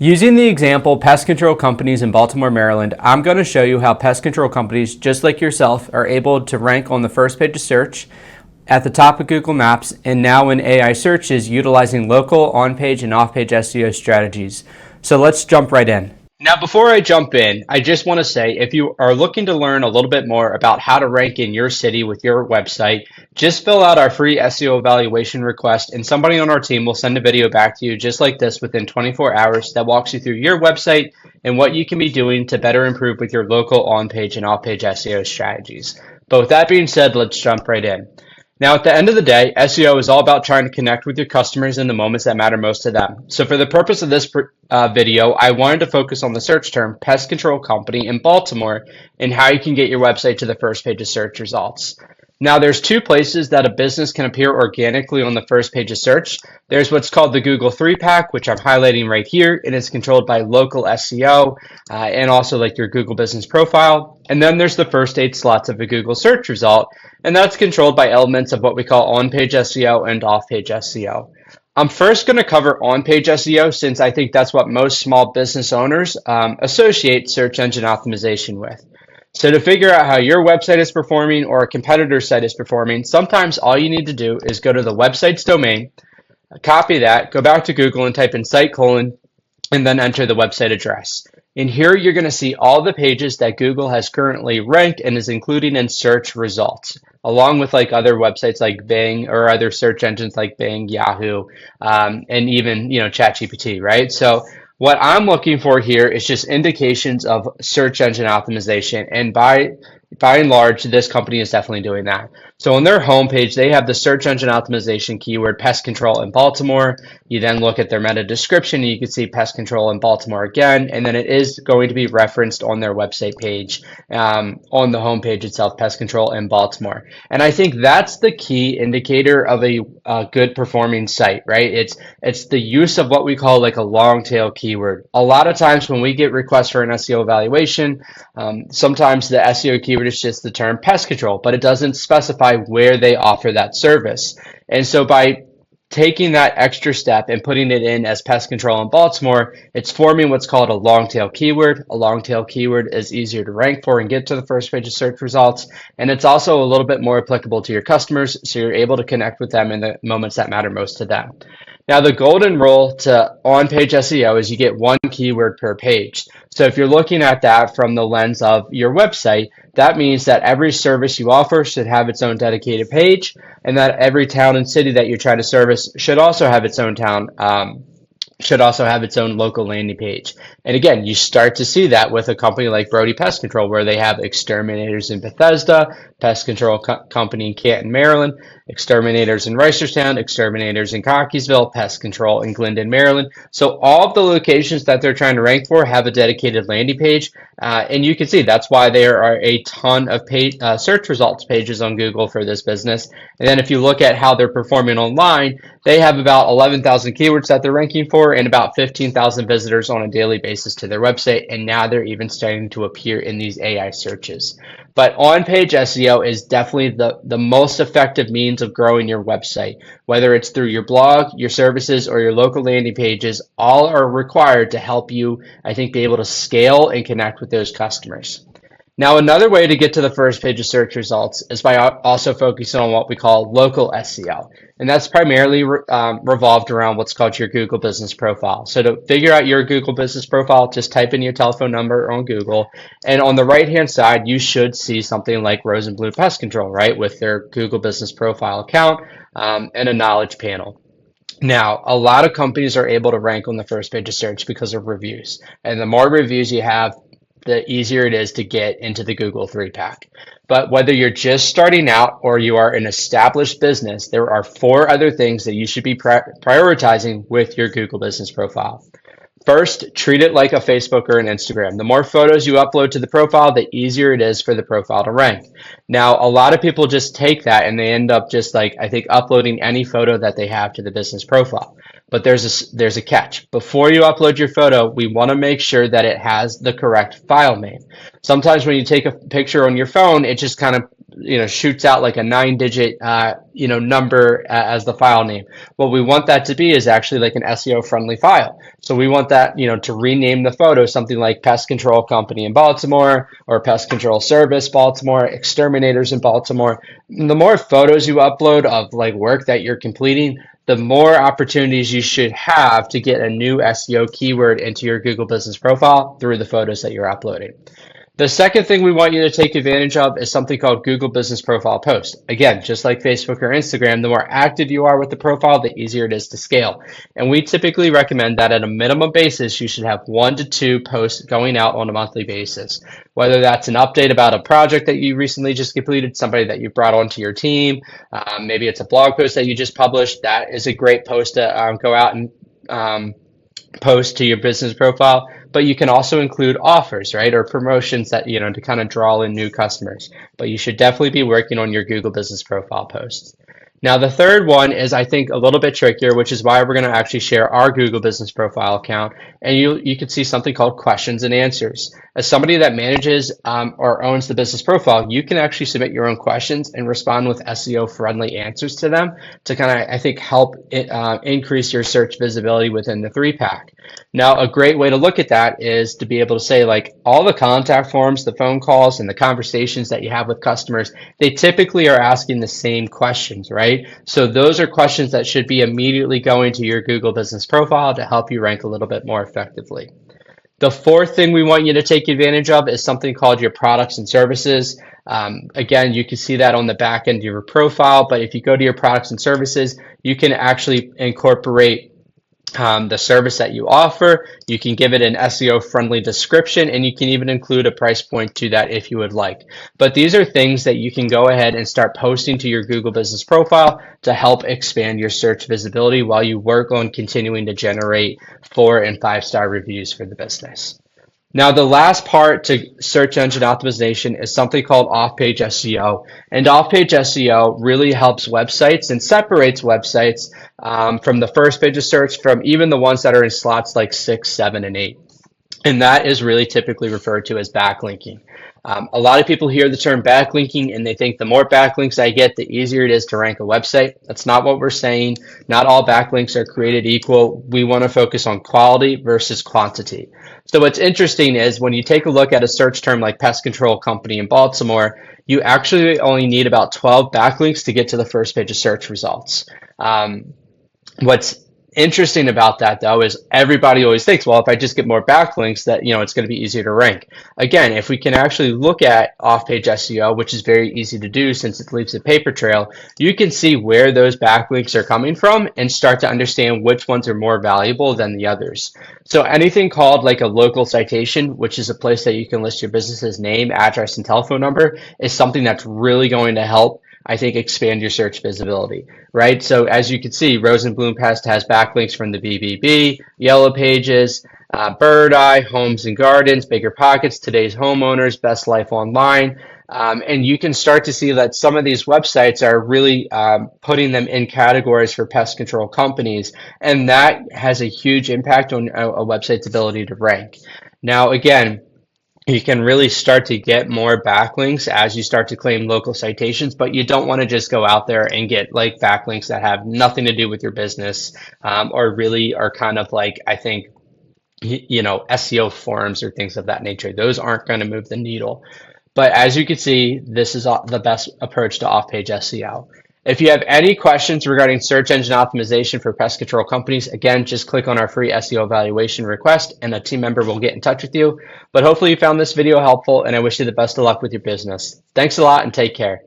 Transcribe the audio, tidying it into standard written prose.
Using the example pest control companies in Baltimore, Maryland, I'm going to show you how pest control companies just like yourself are able to rank on the first page of search, at the top of Google Maps, and now in AI searches utilizing local, on-page, and off-page SEO strategies. So let's jump right in. Now, before I jump in, I just want to say if you are looking to learn a little bit more about how to rank in your city with your website, just fill out our free SEO evaluation request and somebody on our team will send a video back to you just like this within 24 hours that walks you through your website and what you can be doing to better improve with your local on-page and off-page SEO strategies. But with that being said, let's jump right in. Now, at the end of the day, SEO is all about trying to connect with your customers in the moments that matter most to them. So for the purpose of this video, I wanted to focus on the search term pest control company in Baltimore and how you can get your website to the first page of search results. Now, there's two places that a business can appear organically on the first page of search. There's what's called the Google 3-pack, which I'm highlighting right here, and it's controlled by local SEO and also like your Google business profile. And then there's the first 8 slots of a Google search result, and that's controlled by elements of what we call on-page SEO and off-page SEO. I'm first going to cover on-page SEO since I think that's what most small business owners associate search engine optimization with. So to figure out how your website is performing or a competitor's site is performing, sometimes all you need to do is go to the website's domain, copy that, go back to Google and type in site : and then enter the website address. And here you're going to see all the pages that Google has currently ranked and is including in search results, along with like other websites like Bing or other search engines like Bing, Yahoo, and even ChatGPT, right? So what I'm looking for here is just indications of search engine optimization, and by and large, this company is definitely doing that. So on their homepage, they have the search engine optimization keyword pest control in Baltimore. You then look at their meta description, and you can see pest control in Baltimore again, and then it is going to be referenced on their website page on the homepage itself, pest control in Baltimore. And I think that's the key indicator of a good performing site, right? It's the use of what we call like a long tail keyword. A lot of times when we get requests for an SEO evaluation, sometimes the SEO keyword is just the term pest control, but it doesn't specify where they offer that service. And so by taking that extra step and putting it in as pest control in Baltimore, it's forming what's called a long tail keyword. A long tail keyword is easier to rank for and get to the first page of search results. And it's also a little bit more applicable to your customers, so you're able to connect with them in the moments that matter most to them. Now, the golden rule to on-page SEO is you get one keyword per page. So if you're looking at that from the lens of your website, that means that every service you offer should have its own dedicated page, and that every town and city that you're trying to service should also have its own local landing page. And again, you start to see that with a company like Brody Pest Control, where they have exterminators in Bethesda, pest control company in Canton, Maryland, exterminators in Reisterstown, exterminators in Cockeysville, pest control in Glendon, Maryland. So all of the locations that they're trying to rank for have a dedicated landing page. And you can see that's why there are a ton of search results pages on Google for this business. And then if you look at how they're performing online, they have about 11,000 keywords that they're ranking for and about 15,000 visitors on a daily basis to their website. And now they're even starting to appear in these AI searches. But on-page SEO is definitely the most effective means of growing your website. Whether it's through your blog, your services, or your local landing pages, all are required to help you, I think, be able to scale and connect with those customers. Now, another way to get to the first page of search results is by also focusing on what we call local SEO. And that's primarily revolved around what's called your Google business profile. So to figure out your Google business profile, just type in your telephone number on Google. And on the right-hand side, you should see something like Rose and Blue Pest Control, right, with their Google business profile account and a knowledge panel. Now, a lot of companies are able to rank on the first page of search because of reviews. And the more reviews you have, the easier it is to get into the Google 3-pack. But whether you're just starting out or you are an established business, there are 4 other things that you should be prioritizing with your Google business profile. First, treat it like a Facebook or an Instagram. The more photos you upload to the profile, the easier it is for the profile to rank. Now, a lot of people just take that and they end up just like, I think, uploading any photo that they have to the business profile. But there's a catch. Before you upload your photo, we want to make sure that it has the correct file name. Sometimes when you take a picture on your phone, it just kind of shoots out like a 9-digit number as the file name. What we want that to be is actually like an SEO friendly file. So we want that to rename the photo something like Pest Control Company in Baltimore, or Pest Control Service Baltimore, Exterminators in Baltimore. And the more photos you upload of like work that you're completing, the more opportunities you should have to get a new SEO keyword into your Google Business Profile through the photos that you're uploading. The second thing we want you to take advantage of is something called Google Business Profile Post. Again, just like Facebook or Instagram, the more active you are with the profile, the easier it is to scale. And we typically recommend that at a minimum basis, you should have 1 to 2 posts going out on a monthly basis. Whether that's an update about a project that you recently just completed, somebody that you brought onto your team, maybe it's a blog post that you just published, that is a great post to go out and post to your business profile. But you can also include offers, right, or promotions that, to kind of draw in new customers. But you should definitely be working on your Google Business Profile posts. Now, the third one is, I think, a little bit trickier, which is why we're going to actually share our Google Business Profile account. And you can see something called questions and answers. As somebody that manages or owns the business profile, you can actually submit your own questions and respond with SEO-friendly answers to them to kind of, I think, help increase your search visibility within the 3-pack. Now, a great way to look at that is to be able to say, like, all the contact forms, the phone calls, and the conversations that you have with customers, they typically are asking the same questions, right? So those are questions that should be immediately going to your Google Business Profile to help you rank a little bit more effectively. The fourth thing we want you to take advantage of is something called your products and services. Again, you can see that on the back end of your profile, but if you go to your products and services, you can actually incorporate the service that you offer. You can give it an SEO friendly description, and you can even include a price point to that if you would like. But these are things that you can go ahead and start posting to your Google Business Profile to help expand your search visibility while you work on continuing to generate 4- and 5-star reviews for the business. Now, the last part to search engine optimization is something called off-page SEO. And off-page SEO really helps websites and separates websites from the first page of search from even the ones that are in slots like 6, 7, and 8. And that is really typically referred to as backlinking. A lot of people hear the term backlinking and they think the more backlinks I get, the easier it is to rank a website. That's not what we're saying. Not all backlinks are created equal. We want to focus on quality versus quantity. So what's interesting is when you take a look at a search term like Pest Control Company in Baltimore, you actually only need about 12 backlinks to get to the first page of search results. What's interesting about that, though, is everybody always thinks, well, if I just get more backlinks, that it's going to be easier to rank. Again, if we can actually look at off-page SEO, which is very easy to do since it leaves a paper trail, you can see where those backlinks are coming from and start to understand which ones are more valuable than the others. So anything called like a local citation, which is a place that you can list your business's name, address, and telephone number, is something that's really going to help, I think, expand your search visibility, right? So as you can see, Rosenblum Pest has backlinks from the BBB, Yellow Pages, Bird Eye, Homes and Gardens, Bigger Pockets, Today's Homeowners, Best Life Online. And you can start to see that some of these websites are really putting them in categories for pest control companies. And that has a huge impact on a website's ability to rank. Now, again, you can really start to get more backlinks as you start to claim local citations, but you don't want to just go out there and get like backlinks that have nothing to do with your business or really are kind of like, I think, SEO forums or things of that nature. Those aren't going to move the needle. But as you can see, this is the best approach to off-page SEO. If you have any questions regarding search engine optimization for pest control companies, again, just click on our free SEO evaluation request and a team member will get in touch with you. But hopefully you found this video helpful, and I wish you the best of luck with your business. Thanks a lot and take care.